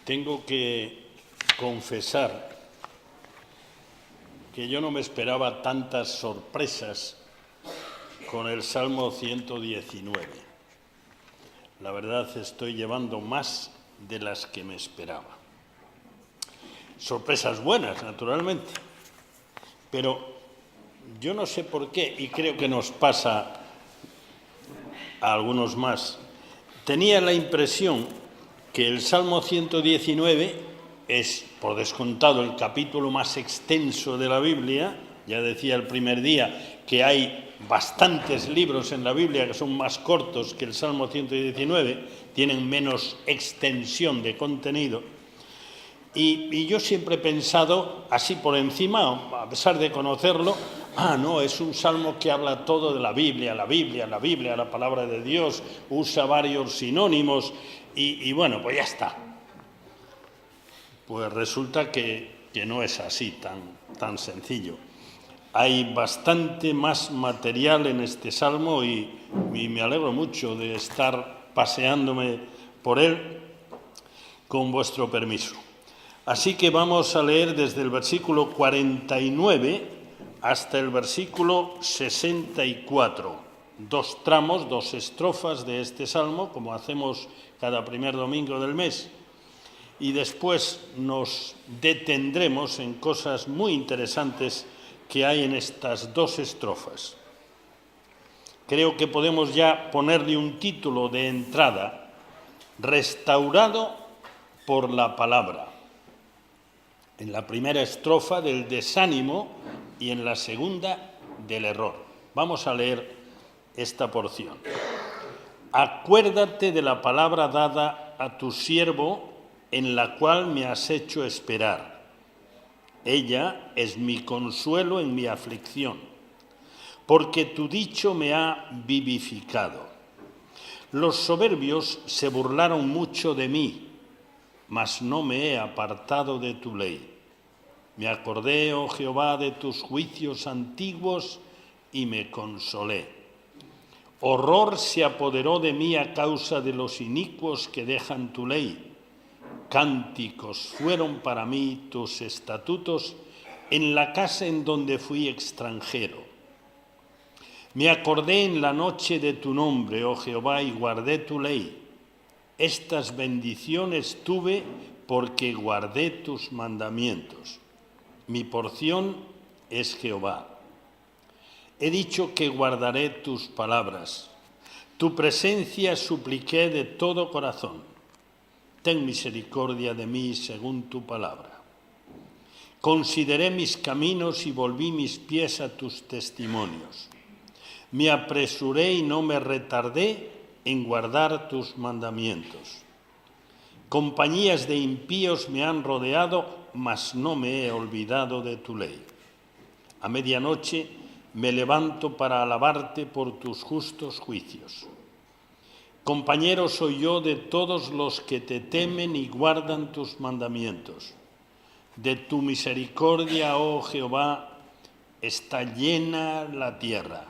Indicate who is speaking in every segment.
Speaker 1: Tengo que confesar que yo no me esperaba tantas sorpresas con el Salmo 119. La verdad, estoy llevando más de las que me esperaba. Sorpresas buenas, naturalmente, pero yo no sé por qué, y creo que nos pasa a algunos más. Tenía la impresión que el Salmo 119 es, por descontado, el capítulo más extenso de la Biblia. Ya decía el primer día que hay bastantes libros en la Biblia que son más cortos que el Salmo 119, tienen menos extensión de contenido. Y yo siempre he pensado, así por encima, a pesar de conocerlo, no, es un salmo que habla todo de la Biblia, la palabra de Dios, usa varios sinónimos y bueno, pues ya está. Pues resulta que no es así tan sencillo. Hay bastante más material en este salmo y me alegro mucho de estar paseándome por él con vuestro permiso. Así que vamos a leer desde el versículo 49 hasta el versículo 64. Dos tramos, dos estrofas de este salmo, como hacemos cada primer domingo del mes. Y después nos detendremos en cosas muy interesantes que hay en estas dos estrofas. Creo que podemos ya ponerle un título de entrada: Restaurado por la palabra. En la primera estrofa del desánimo y en la segunda del error. Vamos a leer esta porción. Acuérdate de la palabra dada a tu siervo, en la cual me has hecho esperar. Ella es mi consuelo en mi aflicción, porque tu dicho me ha vivificado. Los soberbios se burlaron mucho de mí, mas no me he apartado de tu ley. Me acordé, oh Jehová, de tus juicios antiguos y me consolé. Horror se apoderó de mí a causa de los inicuos que dejan tu ley. Cánticos fueron para mí tus estatutos en la casa en donde fui extranjero. Me acordé en la noche de tu nombre, oh Jehová, y guardé tu ley. Estas bendiciones tuve porque guardé tus mandamientos. Mi porción es Jehová. He dicho que guardaré tus palabras. Tu presencia supliqué de todo corazón. Ten misericordia de mí según tu palabra. Consideré mis caminos y volví mis pies a tus testimonios. Me apresuré y no me retardé en guardar tus mandamientos. Compañías de impíos me han rodeado, mas no me he olvidado de tu ley. A medianoche me levanto para alabarte por tus justos juicios. Compañero soy yo de todos los que te temen y guardan tus mandamientos. De tu misericordia, oh Jehová, está llena la tierra.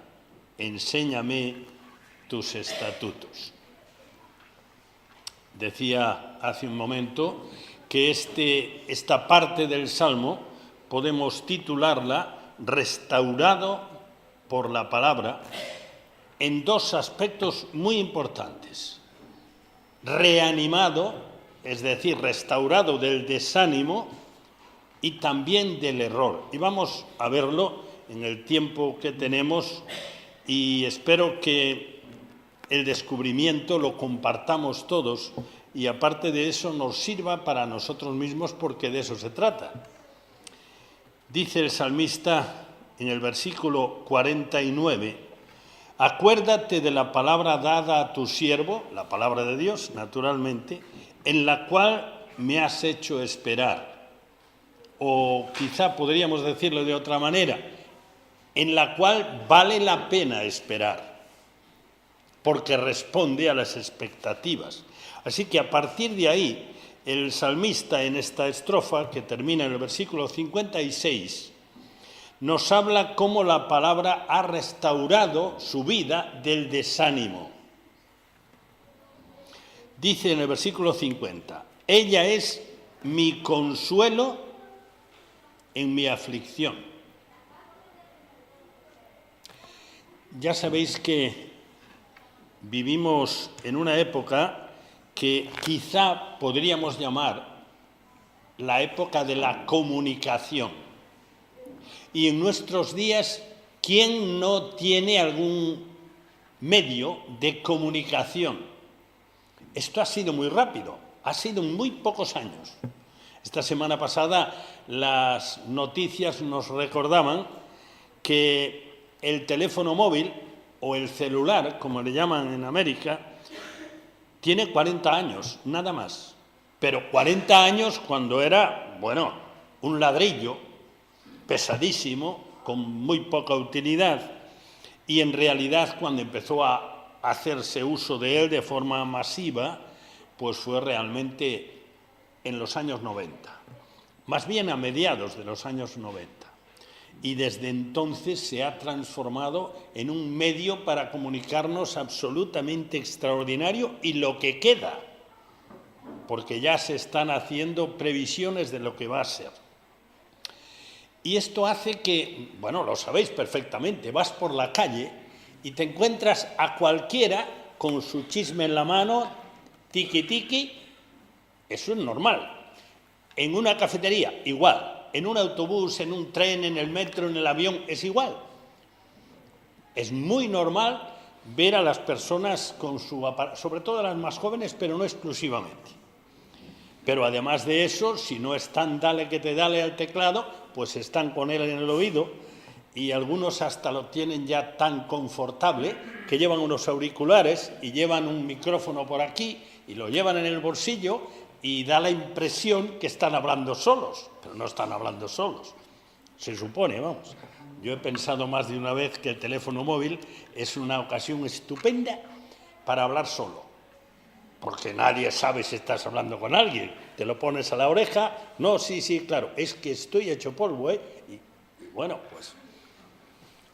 Speaker 1: Enséñame tus estatutos. Decía hace un momento que esta parte del Salmo podemos titularla Restaurado por la palabra en dos aspectos muy importantes. Reanimado, es decir, restaurado del desánimo y también del error. Y vamos a verlo en el tiempo que tenemos y espero que el descubrimiento lo compartamos todos y aparte de eso nos sirva para nosotros mismos porque de eso se trata. Dice el salmista en el versículo 49, acuérdate de la palabra dada a tu siervo, la palabra de Dios, naturalmente, en la cual me has hecho esperar. O quizá podríamos decirlo de otra manera, en la cual vale la pena esperar, porque responde a las expectativas. Así que a partir de ahí, el salmista en esta estrofa, que termina en el versículo 56, nos habla cómo la palabra ha restaurado su vida del desánimo. Dice en el versículo 50, Ella es mi consuelo en mi aflicción. Ya sabéis que vivimos en una época que quizá podríamos llamar la época de la comunicación. Y en nuestros días, ¿quién no tiene algún medio de comunicación? Esto ha sido muy rápido, ha sido en muy pocos años. Esta semana pasada las noticias nos recordaban que el teléfono móvil o el celular, como le llaman en América, tiene 40 años, nada más. Pero 40 años cuando era, un ladrillo pesadísimo, con muy poca utilidad, y en realidad cuando empezó a hacerse uso de él de forma masiva, pues fue realmente en los años 90, más bien a mediados de los años 90. Y desde entonces se ha transformado en un medio para comunicarnos absolutamente extraordinario, y lo que queda, porque ya se están haciendo previsiones de lo que va a ser. Y esto hace que, lo sabéis perfectamente, vas por la calle y te encuentras a cualquiera con su chisme en la mano, tiki tiki, eso es normal. En una cafetería, igual. En un autobús, en un tren, en el metro, en el avión, es igual. Es muy normal ver a las personas con su aparato, sobre todo a las más jóvenes, pero no exclusivamente. Pero además de eso, si no están dale que te dale al teclado, pues están con él en el oído, y algunos hasta lo tienen ya tan confortable que llevan unos auriculares y llevan un micrófono por aquí y lo llevan en el bolsillo, y da la impresión que están hablando solos, pero no están hablando solos. Se supone, vamos. Yo he pensado más de una vez que el teléfono móvil es una ocasión estupenda para hablar solo, porque nadie sabe si estás hablando con alguien. Te lo pones a la oreja, no, sí, claro, es que estoy hecho polvo, ¿eh? Y pues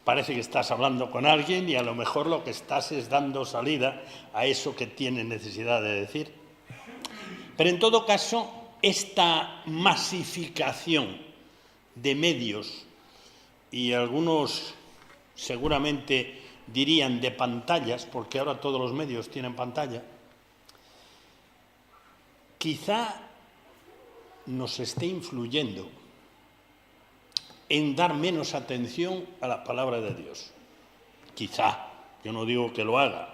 Speaker 1: parece que estás hablando con alguien, y a lo mejor lo que estás es dando salida a eso que tiene necesidad de decir. Pero en todo caso, esta masificación de medios, y algunos seguramente dirían de pantallas, porque ahora todos los medios tienen pantalla, quizá nos esté influyendo en dar menos atención a la palabra de Dios. Quizá, yo no digo que lo haga.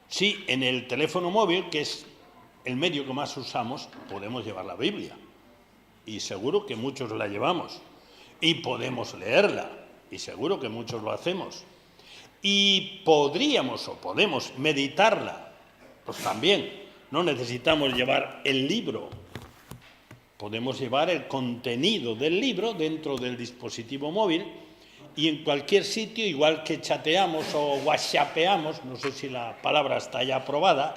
Speaker 1: Sí, en el teléfono móvil, que es el medio que más usamos, podemos llevar la Biblia, y seguro que muchos la llevamos, y podemos leerla, y seguro que muchos lo hacemos, y podríamos o podemos meditarla, pues también. No necesitamos llevar el libro, podemos llevar el contenido del libro dentro del dispositivo móvil, y en cualquier sitio, igual que chateamos o whatsappeamos, no sé si la palabra está ya aprobada,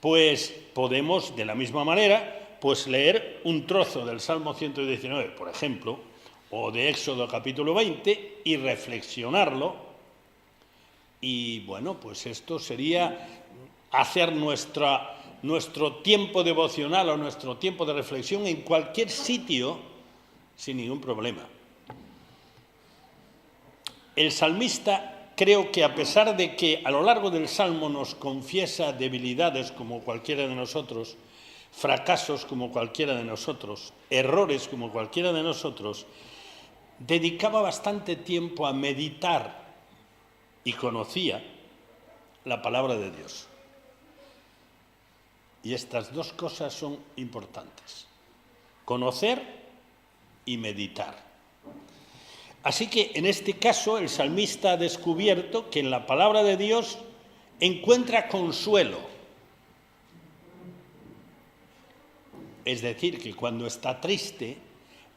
Speaker 1: pues podemos, de la misma manera, pues leer un trozo del Salmo 119, por ejemplo, o de Éxodo capítulo 20, y reflexionarlo. Y pues esto sería hacer nuestro tiempo devocional o nuestro tiempo de reflexión en cualquier sitio sin ningún problema. El salmista, creo que a pesar de que a lo largo del Salmo nos confiesa debilidades como cualquiera de nosotros, fracasos como cualquiera de nosotros, errores como cualquiera de nosotros, dedicaba bastante tiempo a meditar y conocía la palabra de Dios. Y estas dos cosas son importantes: conocer y meditar. Así que en este caso el salmista ha descubierto que en la palabra de Dios encuentra consuelo. Es decir, que cuando está triste,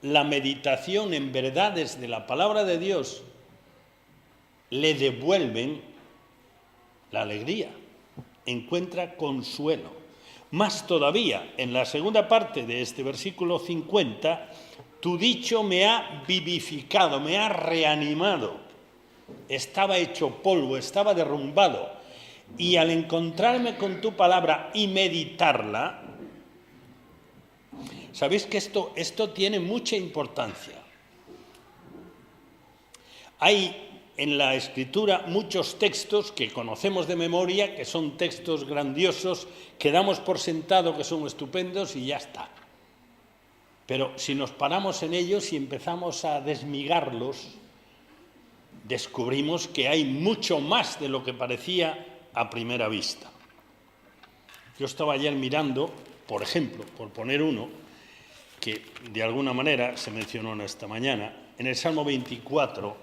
Speaker 1: la meditación en verdades de la palabra de Dios le devuelven la alegría, encuentra consuelo. Más todavía, en la segunda parte de este versículo 50, tu dicho me ha vivificado, me ha reanimado. Estaba hecho polvo, estaba derrumbado. Y al encontrarme con tu palabra y meditarla, Sabéis que esto tiene mucha importancia. Hay en la Escritura muchos textos que conocemos de memoria, que son textos grandiosos, que damos por sentado que son estupendos y ya está. Pero si nos paramos en ellos y empezamos a desmigarlos, descubrimos que hay mucho más de lo que parecía a primera vista. Yo estaba ayer mirando, por ejemplo, por poner uno, que de alguna manera se mencionó en esta mañana, en el Salmo 24,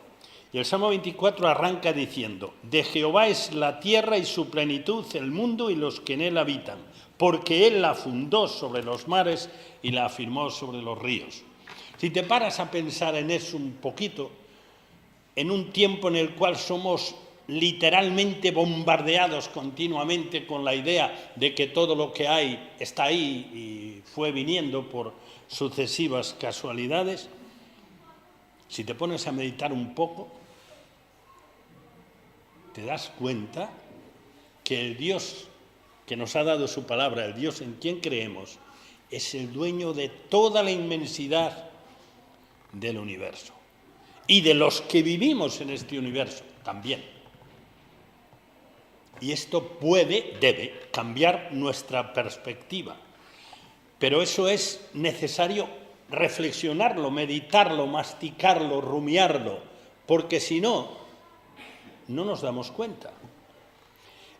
Speaker 1: y el Salmo 24 arranca diciendo: de Jehová es la tierra y su plenitud, el mundo y los que en él habitan, porque él la fundó sobre los mares y la afirmó sobre los ríos. Si te paras a pensar en eso un poquito, en un tiempo en el cual somos literalmente bombardeados continuamente con la idea de que todo lo que hay está ahí y fue viniendo por sucesivas casualidades, si te pones a meditar un poco, te das cuenta que el Dios que nos ha dado su palabra, el Dios en quien creemos, es el dueño de toda la inmensidad del universo y de los que vivimos en este universo también. Y esto debe cambiar nuestra perspectiva, pero eso es necesario reflexionarlo, meditarlo, masticarlo, rumiarlo, porque si no, no nos damos cuenta.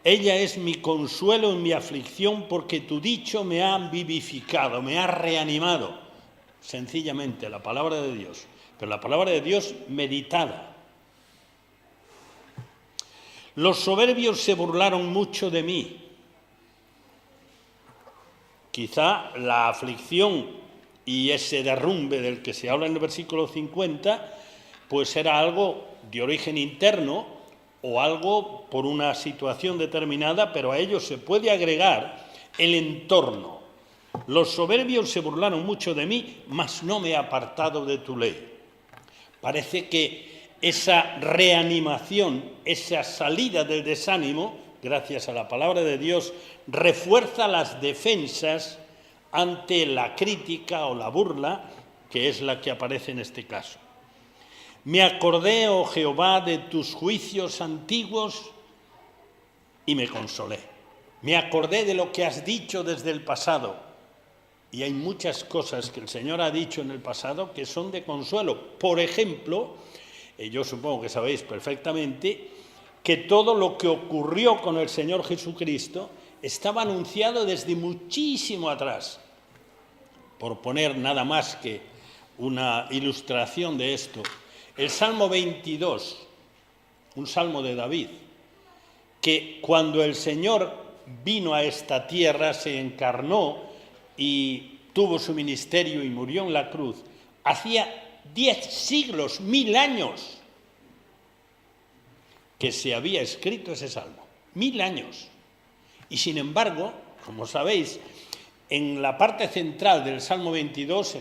Speaker 1: Ella es mi consuelo en mi aflicción, porque tu dicho me ha vivificado, me ha reanimado. Sencillamente, la palabra de Dios, pero la palabra de Dios meditada. Los soberbios se burlaron mucho de mí. Quizá la aflicción y ese derrumbe del que se habla en el versículo 50, pues era algo de origen interno, o algo por una situación determinada, pero a ello se puede agregar el entorno. Los soberbios se burlaron mucho de mí, mas no me he apartado de tu ley. Parece que esa reanimación, esa salida del desánimo, gracias a la palabra de Dios, refuerza las defensas ante la crítica o la burla, que es la que aparece en este caso. Me acordé, oh Jehová, de tus juicios antiguos y me consolé. Me acordé de lo que has dicho desde el pasado. Y hay muchas cosas que el Señor ha dicho en el pasado que son de consuelo. Por ejemplo, yo supongo que sabéis perfectamente que todo lo que ocurrió con el Señor Jesucristo estaba anunciado desde muchísimo atrás. Por poner nada más que una ilustración de esto, el Salmo 22, un salmo de David, que cuando el Señor vino a esta tierra, se encarnó y tuvo su ministerio y murió en la cruz, hacía 10 siglos, 1000 años, que se había escrito ese salmo. 1000 años. Y sin embargo, como sabéis, en la parte central del Salmo 22,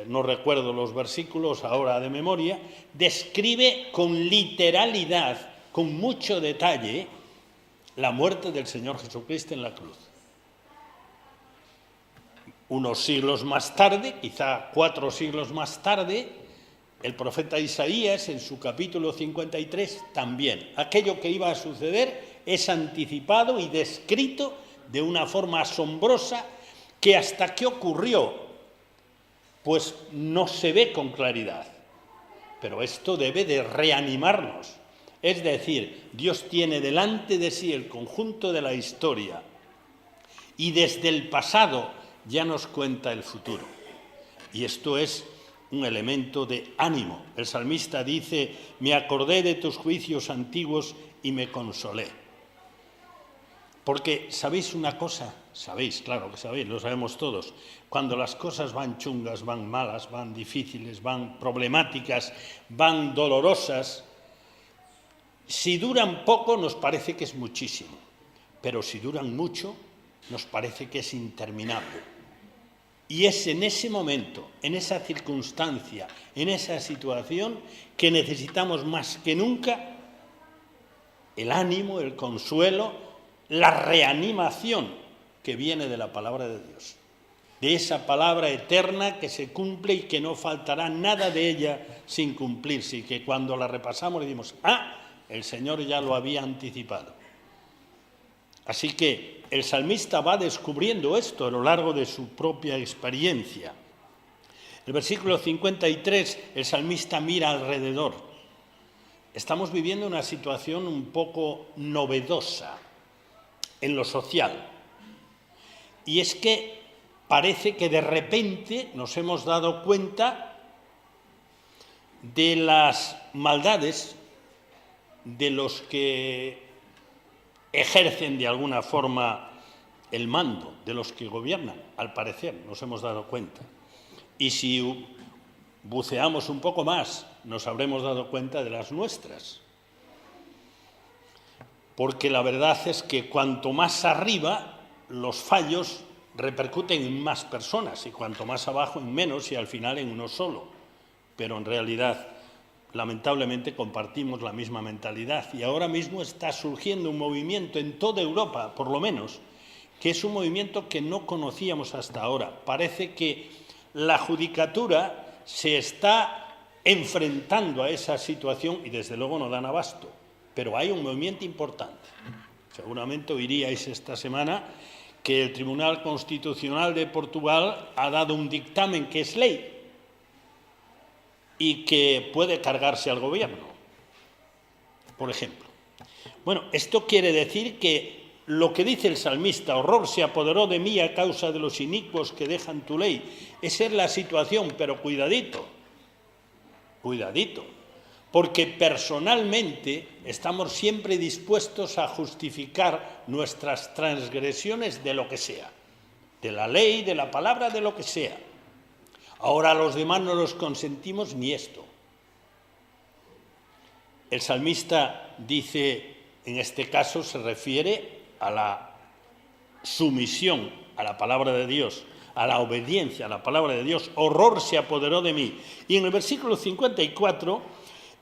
Speaker 1: no recuerdo los versículos ahora de memoria, describe con literalidad, con mucho detalle, la muerte del Señor Jesucristo en la cruz. Unos siglos más tarde, quizá 4 siglos más tarde, el profeta Isaías, en su capítulo 53, también. Aquello que iba a suceder es anticipado y descrito de una forma asombrosa que hasta que ocurrió, pues no se ve con claridad. Pero esto debe de reanimarnos. Es decir, Dios tiene delante de sí el conjunto de la historia y desde el pasado ya nos cuenta el futuro. Y esto es un elemento de ánimo. El salmista dice: me acordé de tus juicios antiguos y me consolé. Porque, ¿sabéis una cosa? Sabéis, claro que sabéis, lo sabemos todos. Cuando las cosas van chungas, van malas, van difíciles, van problemáticas, van dolorosas, si duran poco nos parece que es muchísimo, pero si duran mucho nos parece que es interminable. Y es en ese momento, en esa circunstancia, en esa situación, que necesitamos más que nunca el ánimo, el consuelo, la reanimación que viene de la palabra de Dios. de esa palabra eterna que se cumple y que no faltará nada de ella sin cumplirse, y que cuando la repasamos decimos, el Señor ya lo había anticipado. Así que el salmista va descubriendo esto a lo largo de su propia experiencia. El versículo 53, el salmista mira alrededor. Estamos viviendo una situación un poco novedosa en lo social. Y es que parece que de repente nos hemos dado cuenta de las maldades de los que ejercen de alguna forma el mando, de los que gobiernan, al parecer, nos hemos dado cuenta. Y si buceamos un poco más, nos habremos dado cuenta de las nuestras. Porque la verdad es que cuanto más arriba, los fallos repercuten en más personas, y cuanto más abajo, en menos, y al final en uno solo. Pero en realidad, lamentablemente, compartimos la misma mentalidad. Y ahora mismo está surgiendo un movimiento en toda Europa, por lo menos, que es un movimiento que no conocíamos hasta ahora. Parece que la judicatura se está enfrentando a esa situación y desde luego no dan abasto. Pero hay un movimiento importante. Seguramente oiríais esta semana que el Tribunal Constitucional de Portugal ha dado un dictamen que es ley y que puede cargarse al gobierno, por ejemplo. Bueno, esto quiere decir que lo que dice el salmista, horror se apoderó de mí a causa de los inicuos que dejan tu ley. Esa es la situación, pero cuidadito, cuidadito, porque personalmente estamos siempre dispuestos a justificar nuestras transgresiones de lo que sea, de la ley, de la palabra, de lo que sea. Ahora a los demás no los consentimos ni esto. El salmista dice, en este caso se refiere a la sumisión a la palabra de Dios, a la obediencia a la palabra de Dios. Horror se apoderó de mí. Y en el versículo 54,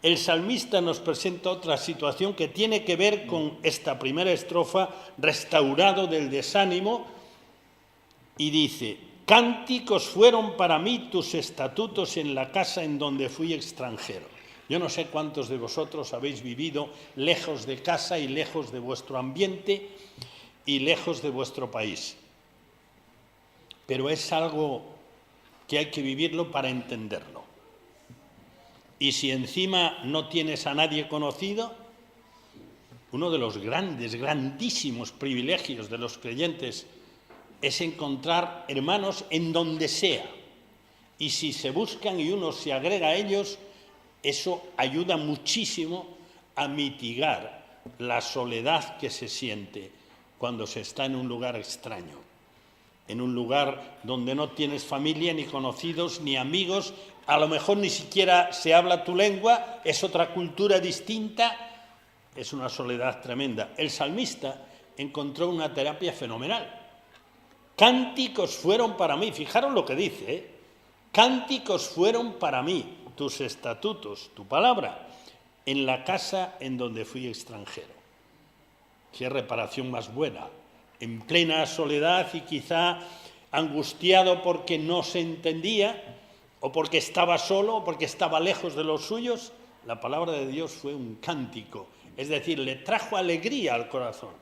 Speaker 1: el salmista nos presenta otra situación que tiene que ver con esta primera estrofa, restaurado del desánimo, y dice, cánticos fueron para mí tus estatutos en la casa en donde fui extranjero. Yo no sé cuántos de vosotros habéis vivido lejos de casa y lejos de vuestro ambiente y lejos de vuestro país. Pero es algo que hay que vivirlo para entenderlo. Y si encima no tienes a nadie conocido, uno de los grandísimos privilegios de los creyentes es encontrar hermanos en donde sea. Y si se buscan y uno se agrega a ellos, eso ayuda muchísimo a mitigar la soledad que se siente cuando se está en un lugar extraño, en un lugar donde no tienes familia, ni conocidos, ni amigos, a lo mejor ni siquiera se habla tu lengua, es otra cultura distinta, es una soledad tremenda. El salmista encontró una terapia fenomenal. Cánticos fueron para mí, fijaros lo que dice, cánticos fueron para mí, tus estatutos, tu palabra, en la casa en donde fui extranjero. Qué reparación más buena, en plena soledad y quizá angustiado porque no se entendía, o porque estaba solo, o porque estaba lejos de los suyos, la palabra de Dios fue un cántico, es decir, le trajo alegría al corazón.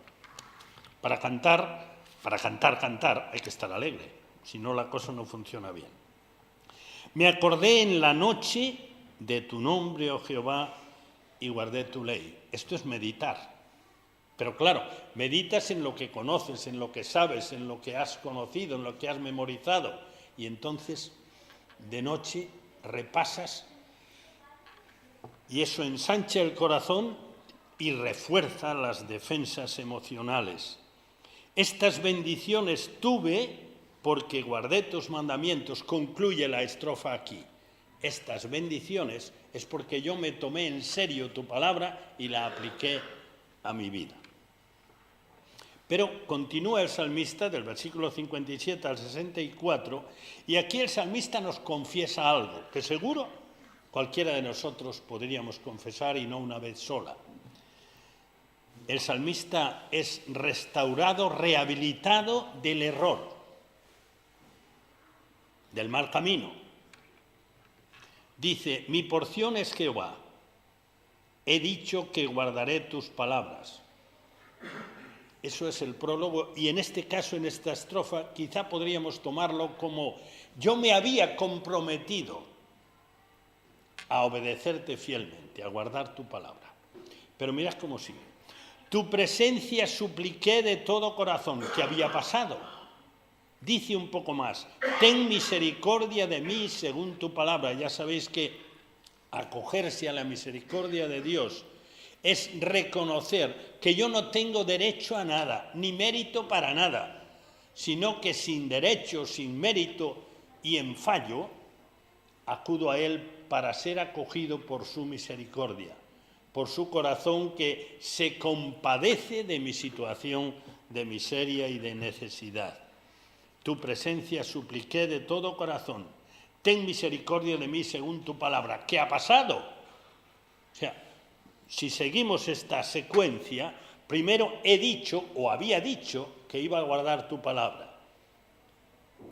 Speaker 1: Para cantar, hay que estar alegre, si no la cosa no funciona bien. Me acordé en la noche de tu nombre, oh Jehová, y guardé tu ley. Esto es meditar. Pero claro, meditas en lo que conoces, en lo que sabes, en lo que has conocido, en lo que has memorizado. Y entonces, de noche, repasas y eso ensancha el corazón y refuerza las defensas emocionales. Estas bendiciones tuve porque guardé tus mandamientos, concluye la estrofa aquí. Estas bendiciones es porque yo me tomé en serio tu palabra y la apliqué a mi vida. Pero continúa el salmista del versículo 57 al 64 y aquí el salmista nos confiesa algo que seguro cualquiera de nosotros podríamos confesar y no una vez sola. El salmista es restaurado, rehabilitado del error. del mal camino. Dice, mi porción es Jehová, he dicho que guardaré tus palabras. Eso es el prólogo, y en este caso, en esta estrofa, quizá podríamos tomarlo como yo me había comprometido a obedecerte fielmente, a guardar tu palabra. Pero mirad cómo sigue. Tu presencia supliqué de todo corazón. ¿Qué había pasado? Dice un poco más, ten misericordia de mí según tu palabra. Ya sabéis que acogerse a la misericordia de Dios es reconocer que yo no tengo derecho a nada, ni mérito para nada, sino que sin derecho, sin mérito y en fallo, acudo a Él para ser acogido por su misericordia, por su corazón que se compadece de mi situación de miseria y de necesidad. Tu presencia supliqué de todo corazón. Ten misericordia de mí según tu palabra. ¿Qué ha pasado? O sea, si seguimos esta secuencia, primero he dicho o había dicho que iba a guardar tu palabra.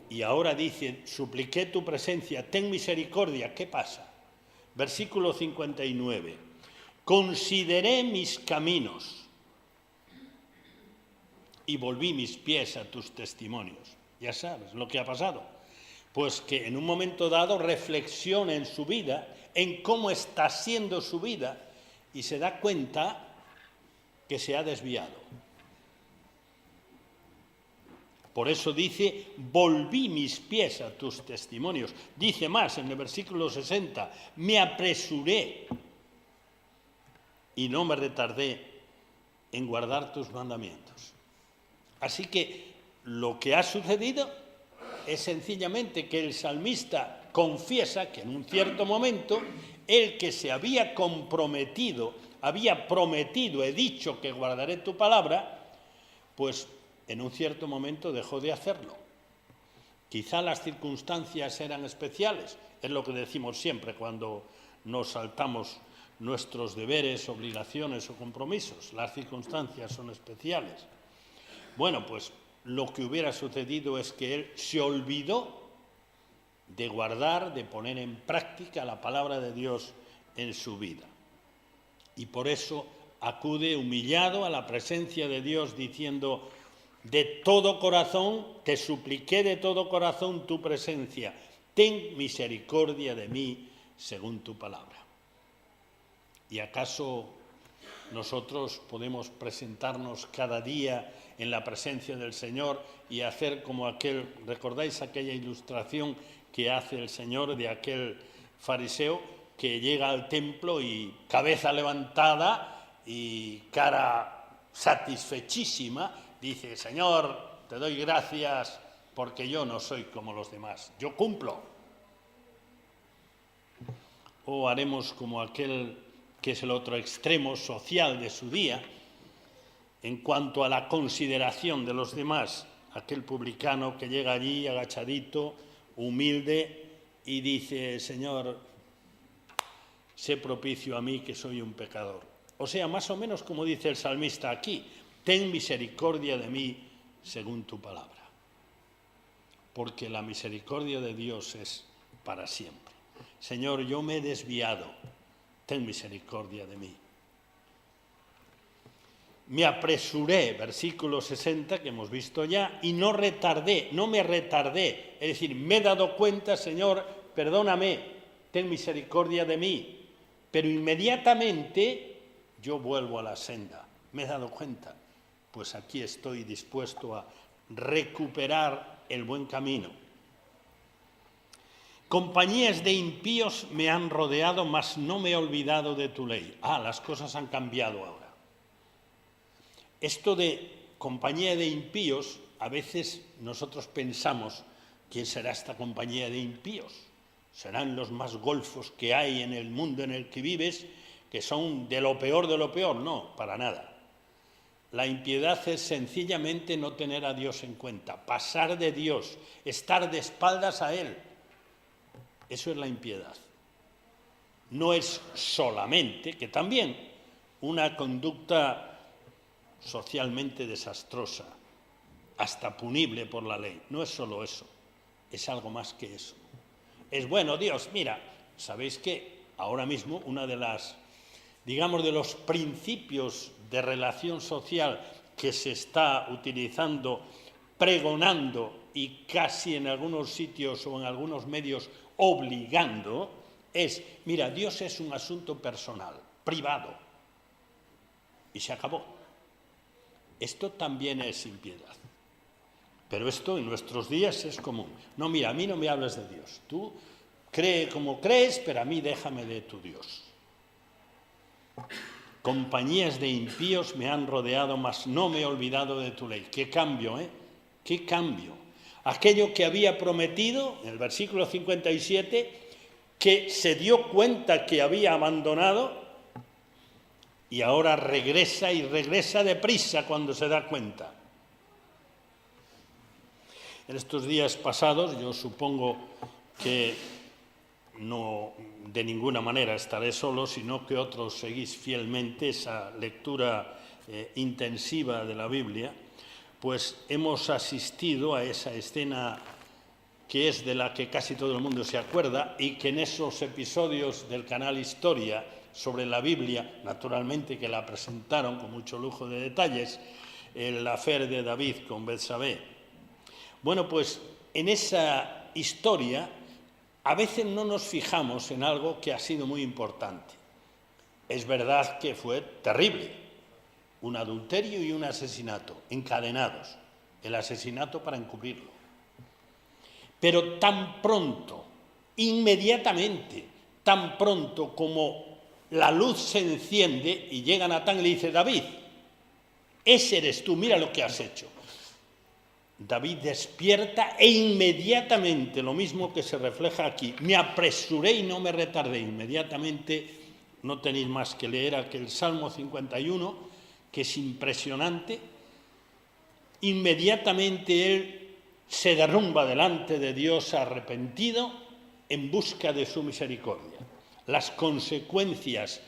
Speaker 1: Y ahora dice, supliqué tu presencia, ten misericordia. ¿Qué pasa? Versículo 59. Consideré mis caminos y volví mis pies a tus testimonios. Ya sabes lo que ha pasado. Pues que en un momento dado reflexiona en su vida, en cómo está siendo su vida, y se da cuenta que se ha desviado. Por eso dice, volví mis pies a tus testimonios. Dice más en el versículo 60, me apresuré y no me retardé en guardar tus mandamientos. Así que lo que ha sucedido es sencillamente que el salmista confiesa que en un cierto momento el que se había comprometido, había prometido, he dicho que guardaré tu palabra, pues en un cierto momento dejó de hacerlo. Quizá las circunstancias eran especiales, es lo que decimos siempre cuando nos saltamos nuestros deberes, obligaciones o compromisos. Las circunstancias son especiales. Bueno, pues lo que hubiera sucedido es que él se olvidó de guardar, de poner en práctica la palabra de Dios en su vida. Y por eso acude humillado a la presencia de Dios diciendo, de todo corazón, te supliqué de todo corazón tu presencia, ten misericordia de mí según tu palabra. ¿Y acaso nosotros podemos presentarnos cada día en la presencia del Señor y hacer como aquel, ¿recordáis aquella ilustración que hace el Señor de aquel fariseo que llega al templo y cabeza levantada y cara satisfechísima, dice, Señor, te doy gracias porque yo no soy como los demás, yo cumplo? O haremos como aquel que es el otro extremo social de su día, en cuanto a la consideración de los demás, aquel publicano que llega allí agachadito, humilde, y dice, Señor, sé propicio a mí que soy un pecador. O sea, más o menos como dice el salmista aquí, ten misericordia de mí según tu palabra. Porque la misericordia de Dios es para siempre. Señor, yo me he desviado, ten misericordia de mí. Me apresuré, versículo 60, que hemos visto ya, y no me retardé. Es decir, me he dado cuenta, Señor, perdóname, ten misericordia de mí. Pero inmediatamente yo vuelvo a la senda. Me he dado cuenta, pues aquí estoy dispuesto a recuperar el buen camino. Compañías de impíos me han rodeado, mas no me he olvidado de tu ley. Las cosas han cambiado ahora. Esto de compañía de impíos, a veces nosotros pensamos, ¿quién será esta compañía de impíos? Serán los más golfos que hay en el mundo en el que vives, que son de lo peor de lo peor. No, para nada. La impiedad es sencillamente no tener a Dios en cuenta, pasar de Dios, estar de espaldas a Él. Eso es la impiedad. No es solamente, que también, una conducta socialmente desastrosa, hasta punible por la ley. No es solo eso. es algo más que eso. Es bueno, Dios, mira, ¿sabéis que ahora mismo una de las, digamos, de los principios de relación social que se está utilizando, pregonando y casi en algunos sitios o en algunos medios obligando, es, mira, Dios es un asunto personal, privado, y se acabó. Esto también es impiedad. Pero esto en nuestros días es común. No, mira, a mí no me hables de Dios. Tú cree como crees, pero a mí déjame de tu Dios. Compañías de impíos me han rodeado, mas no me he olvidado de tu ley. Qué cambio, ¿eh? Qué cambio. Aquello que había prometido, en el versículo 57, que se dio cuenta que había abandonado y ahora regresa y regresa deprisa cuando se da cuenta. En estos días pasados, yo supongo que no de ninguna manera estaré solo, sino que otros seguís fielmente esa lectura intensiva de la Biblia, pues hemos asistido a esa escena que es de la que casi todo el mundo se acuerda y que en esos episodios del canal Historia sobre la Biblia, naturalmente que la presentaron con mucho lujo de detalles, el affair de David con Betsabé. Bueno, pues en esa historia a veces no nos fijamos en algo que ha sido muy importante. Es verdad que fue terrible, un adulterio y un asesinato, encadenados, el asesinato para encubrirlo. Pero tan pronto, inmediatamente, tan pronto como la luz se enciende y llega Natán y le dice, David, ese eres tú, mira lo que has hecho. David despierta e inmediatamente, lo mismo que se refleja aquí, me apresuré y no me retardé. Inmediatamente, no tenéis más que leer aquel Salmo 51, que es impresionante. Inmediatamente él se derrumba delante de Dios arrepentido en busca de su misericordia. Las consecuencias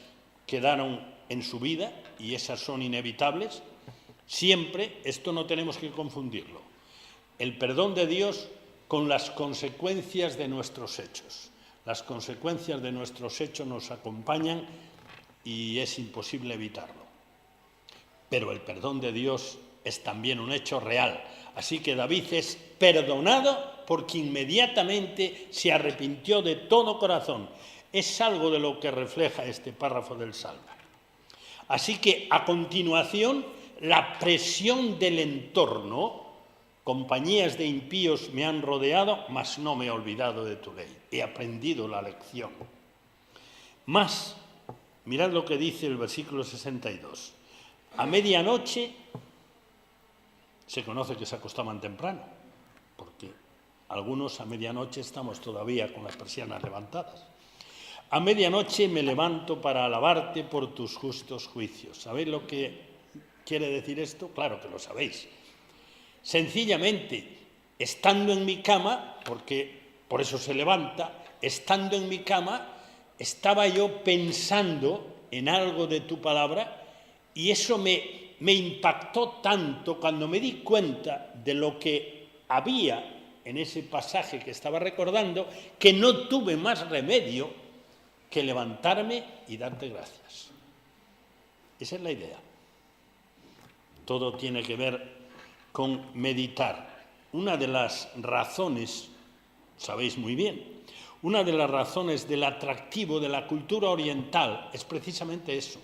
Speaker 1: quedaron en su vida, y esas son inevitables. Siempre, esto no tenemos que confundirlo, el perdón de Dios con las consecuencias de nuestros hechos. Las consecuencias de nuestros hechos nos acompañan y es imposible evitarlo. Pero el perdón de Dios es también un hecho real. Así que David es perdonado porque inmediatamente se arrepintió de todo corazón. Es algo de lo que refleja este párrafo del Salmo. Así que a continuación, la presión del entorno. Compañías de impíos me han rodeado, mas no me he olvidado de tu ley. He aprendido la lección. Más, mirad lo que dice el versículo 62. A medianoche, se conoce que se acostaban temprano, porque algunos a medianoche estamos todavía con las persianas levantadas. A medianoche me levanto para alabarte por tus justos juicios. ¿Sabéis lo que quiere decir esto? Claro que lo sabéis. Sencillamente, estando en mi cama, porque por eso se levanta, estando en mi cama, estaba yo pensando en algo de tu palabra y eso me impactó tanto cuando me di cuenta de lo que había en ese pasaje que estaba recordando, que no tuve más remedio que levantarme y darte gracias. Esa es la idea. Todo tiene que ver con meditar. Una de las razones, sabéis muy bien, una de las razones del atractivo de la cultura oriental es precisamente eso.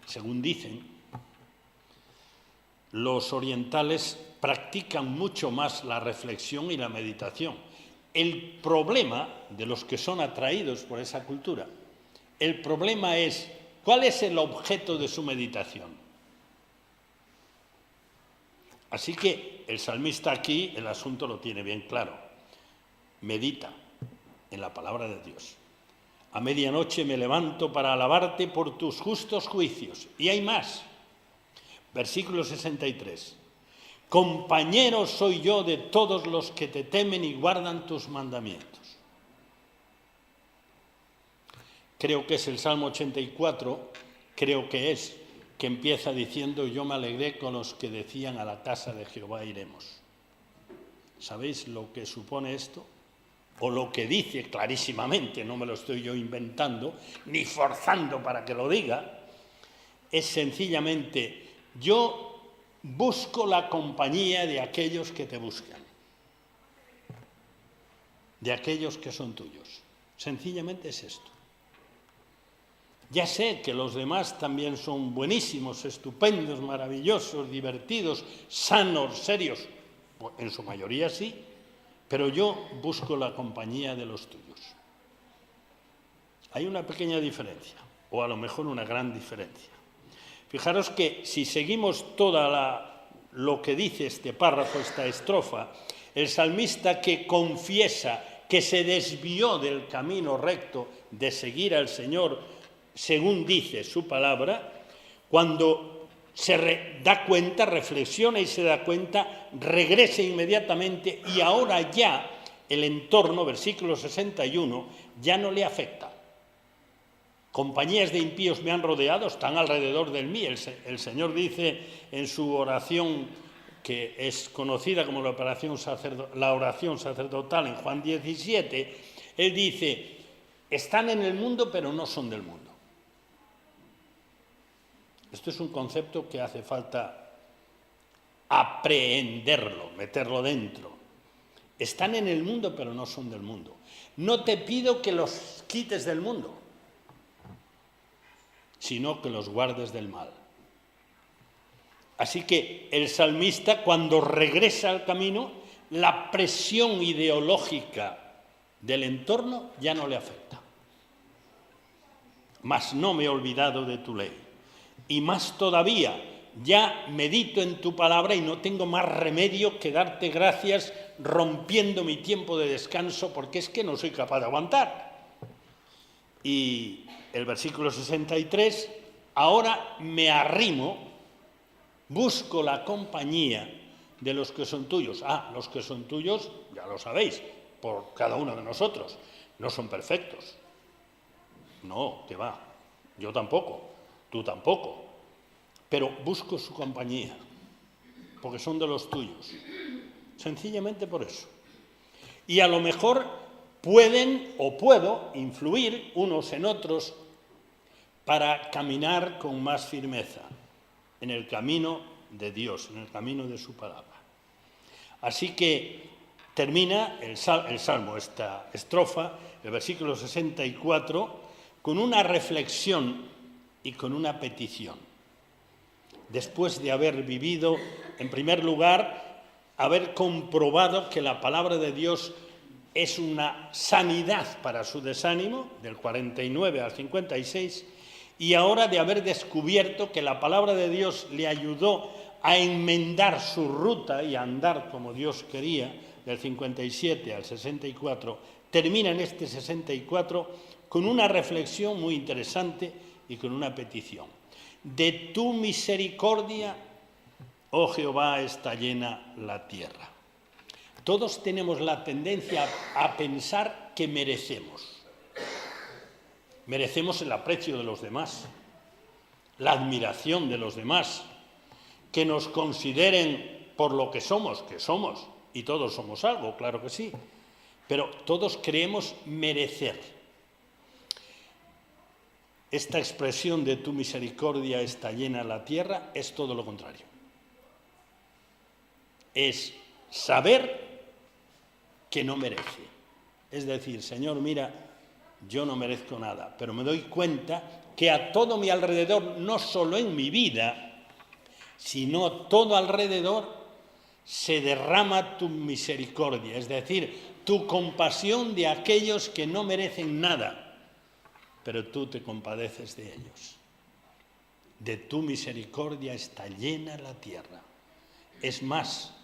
Speaker 1: Según dicen, los orientales practican mucho más la reflexión y la meditación. El problema de los que son atraídos por esa cultura, el problema es, ¿cuál es el objeto de su meditación? Así que el salmista aquí el asunto lo tiene bien claro. Medita en la palabra de Dios. A medianoche me levanto para alabarte por tus justos juicios. Y hay más. Versículo 63. Compañero soy yo de todos los que te temen y guardan tus mandamientos. Creo que es el Salmo 84, creo que empieza diciendo, yo me alegré con los que decían a la casa de Jehová iremos. ¿Sabéis lo que supone esto? O lo que dice clarísimamente, no me lo estoy yo inventando, ni forzando para que lo diga, es sencillamente: yo busco la compañía de aquellos que te buscan, de aquellos que son tuyos. Sencillamente es esto. Ya sé que los demás también son buenísimos, estupendos, maravillosos, divertidos, sanos, serios. En su mayoría sí, pero yo busco la compañía de los tuyos. Hay una pequeña diferencia, o a lo mejor una gran diferencia. Fijaros que si seguimos lo que dice este párrafo, esta estrofa, el salmista que confiesa que se desvió del camino recto de seguir al Señor, según dice su palabra, cuando se da cuenta, reflexiona y se da cuenta, regresa inmediatamente y ahora ya el entorno, versículo 61, ya no le afecta. Compañías de impíos me han rodeado, están alrededor de mí. El Señor dice en su oración, que es conocida como la oración sacerdotal en Juan 17, Él dice: están en el mundo pero no son del mundo. Esto es un concepto que hace falta aprehenderlo, meterlo dentro. Están en el mundo pero no son del mundo. No te pido que los quites del mundo, sino que los guardes del mal. Así que el salmista, cuando regresa al camino, la presión ideológica del entorno ya no le afecta. Mas no me he olvidado de tu ley. Y más todavía, ya medito en tu palabra y no tengo más remedio que darte gracias rompiendo mi tiempo de descanso, porque es que no soy capaz de aguantar. Y el versículo 63, ahora me arrimo, busco la compañía de los que son tuyos. Los que son tuyos, ya lo sabéis, por cada uno de nosotros, no son perfectos. No, que va, yo tampoco, tú tampoco. Pero busco su compañía, porque son de los tuyos. Sencillamente por eso. Y a lo mejor pueden o puedo influir unos en otros para caminar con más firmeza en el camino de Dios, en el camino de su palabra. Así que termina el Salmo, esta estrofa, el versículo 64, con una reflexión y con una petición. Después de haber vivido, en primer lugar, haber comprobado que la palabra de Dios es una sanidad para su desánimo, del 49 al 56, y ahora de haber descubierto que la palabra de Dios le ayudó a enmendar su ruta y a andar como Dios quería, del 57 al 64, termina en este 64 con una reflexión muy interesante y con una petición. De tu misericordia, oh Jehová, está llena la tierra. Todos tenemos la tendencia a pensar que merecemos. Merecemos el aprecio de los demás, la admiración de los demás, que nos consideren por lo que somos, y todos somos algo, claro que sí, pero todos creemos merecer. Esta expresión de tu misericordia está llena la tierra es todo lo contrario. Es saber que no merece. Es decir, Señor, mira, yo no merezco nada, pero me doy cuenta que a todo mi alrededor, no solo en mi vida, sino todo alrededor, se derrama tu misericordia, es decir, tu compasión de aquellos que no merecen nada, pero tú te compadeces de ellos. De tu misericordia está llena la tierra. Es más,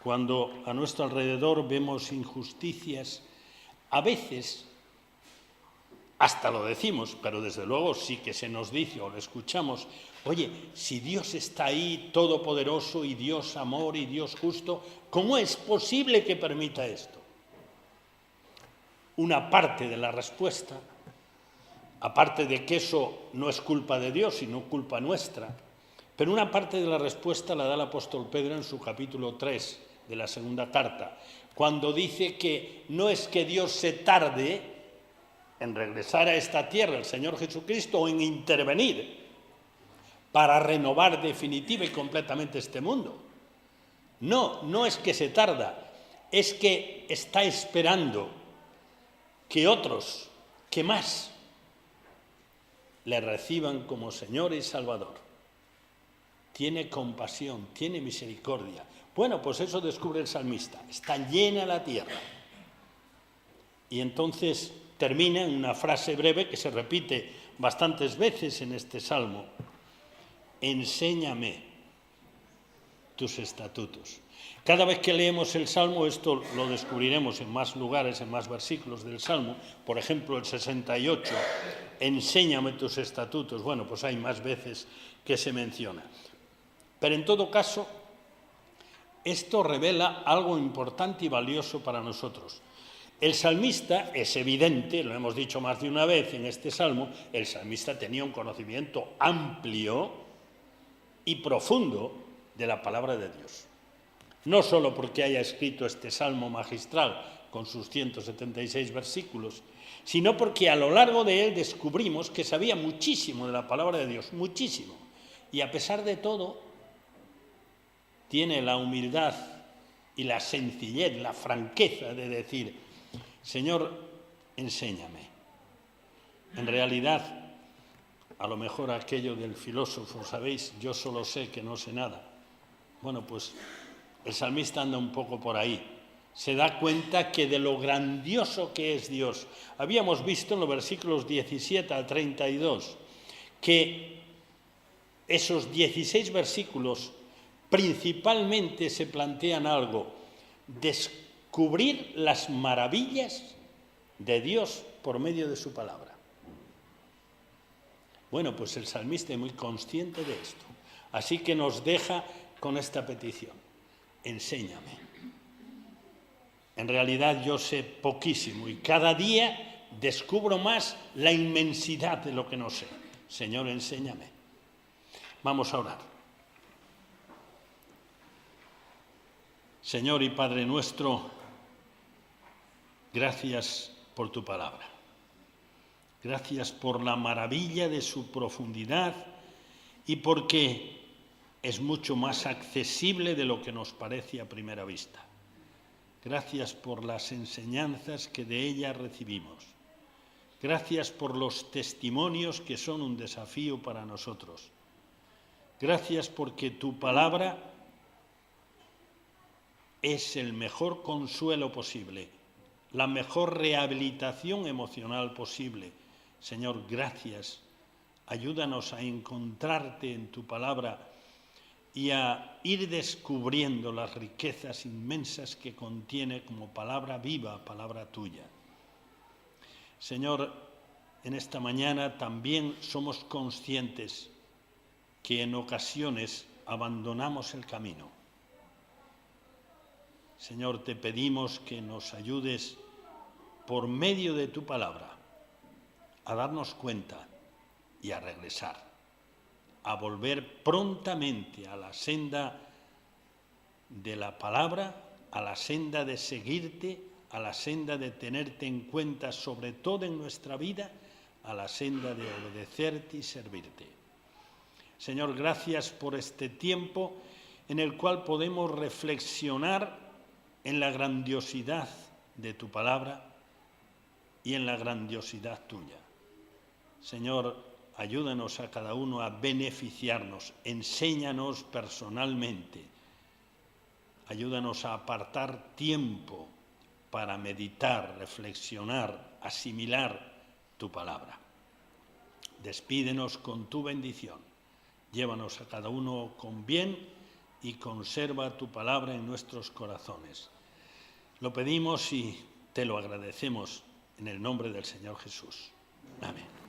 Speaker 1: cuando a nuestro alrededor vemos injusticias, a veces, hasta lo decimos, pero desde luego sí que se nos dice o lo escuchamos, oye, si Dios está ahí, todopoderoso, y Dios amor, y Dios justo, ¿cómo es posible que permita esto? Una parte de la respuesta, aparte de que eso no es culpa de Dios, sino culpa nuestra, Pero una parte de la respuesta la da el apóstol Pedro en su capítulo 3 de la segunda carta, cuando dice que no es que Dios se tarde en regresar a esta tierra, el Señor Jesucristo, o en intervenir para renovar definitiva y completamente este mundo. No, no es que se tarda, es que está esperando que otros, que más, le reciban como Señor y Salvador. Tiene compasión, tiene misericordia. Bueno, pues eso descubre el salmista. Está llena la tierra. Y entonces termina en una frase breve que se repite bastantes veces en este salmo. Enséñame tus estatutos. Cada vez que leemos el salmo, esto lo descubriremos en más lugares, en más versículos del salmo. Por ejemplo, el 68, enséñame tus estatutos. Bueno, pues hay más veces que se menciona. Pero en todo caso, esto revela algo importante y valioso para nosotros. El salmista, es evidente, lo hemos dicho más de una vez en este salmo, el salmista tenía un conocimiento amplio y profundo de la palabra de Dios. No solo porque haya escrito este salmo magistral con sus 176 versículos, sino porque a lo largo de él descubrimos que sabía muchísimo de la palabra de Dios, muchísimo. Y a pesar de todo, tiene la humildad y la sencillez, la franqueza de decir, Señor, enséñame. En realidad, a lo mejor aquello del filósofo, ¿sabéis? Yo solo sé que no sé nada. Bueno, pues el salmista anda un poco por ahí. Se da cuenta que de lo grandioso que es Dios. Habíamos visto en los versículos 17 al 32 que esos 16 versículos principalmente se plantean algo, descubrir las maravillas de Dios por medio de su palabra. Bueno, pues el salmista es muy consciente de esto, así que nos deja con esta petición, enséñame. En realidad yo sé poquísimo y cada día descubro más la inmensidad de lo que no sé. Señor, enséñame. Vamos a orar. Señor y Padre nuestro, gracias por tu palabra. Gracias por la maravilla de su profundidad y porque es mucho más accesible de lo que nos parece a primera vista. Gracias por las enseñanzas que de ella recibimos. Gracias por los testimonios que son un desafío para nosotros. Gracias porque tu palabra es el mejor consuelo posible, la mejor rehabilitación emocional posible. Señor, gracias. Ayúdanos a encontrarte en tu palabra y a ir descubriendo las riquezas inmensas que contiene como palabra viva, palabra tuya. Señor, en esta mañana también somos conscientes que en ocasiones abandonamos el camino. Señor, te pedimos que nos ayudes por medio de tu palabra a darnos cuenta y a regresar, a volver prontamente a la senda de la palabra, a la senda de seguirte, a la senda de tenerte en cuenta sobre todo en nuestra vida, a la senda de obedecerte y servirte. Señor, gracias por este tiempo en el cual podemos reflexionar en la grandiosidad de tu palabra y en la grandiosidad tuya. Señor, ayúdanos a cada uno a beneficiarnos, enséñanos personalmente, ayúdanos a apartar tiempo para meditar, reflexionar, asimilar tu palabra. Despídenos con tu bendición, llévanos a cada uno con bien y conserva tu palabra en nuestros corazones. Lo pedimos y te lo agradecemos en el nombre del Señor Jesús. Amén.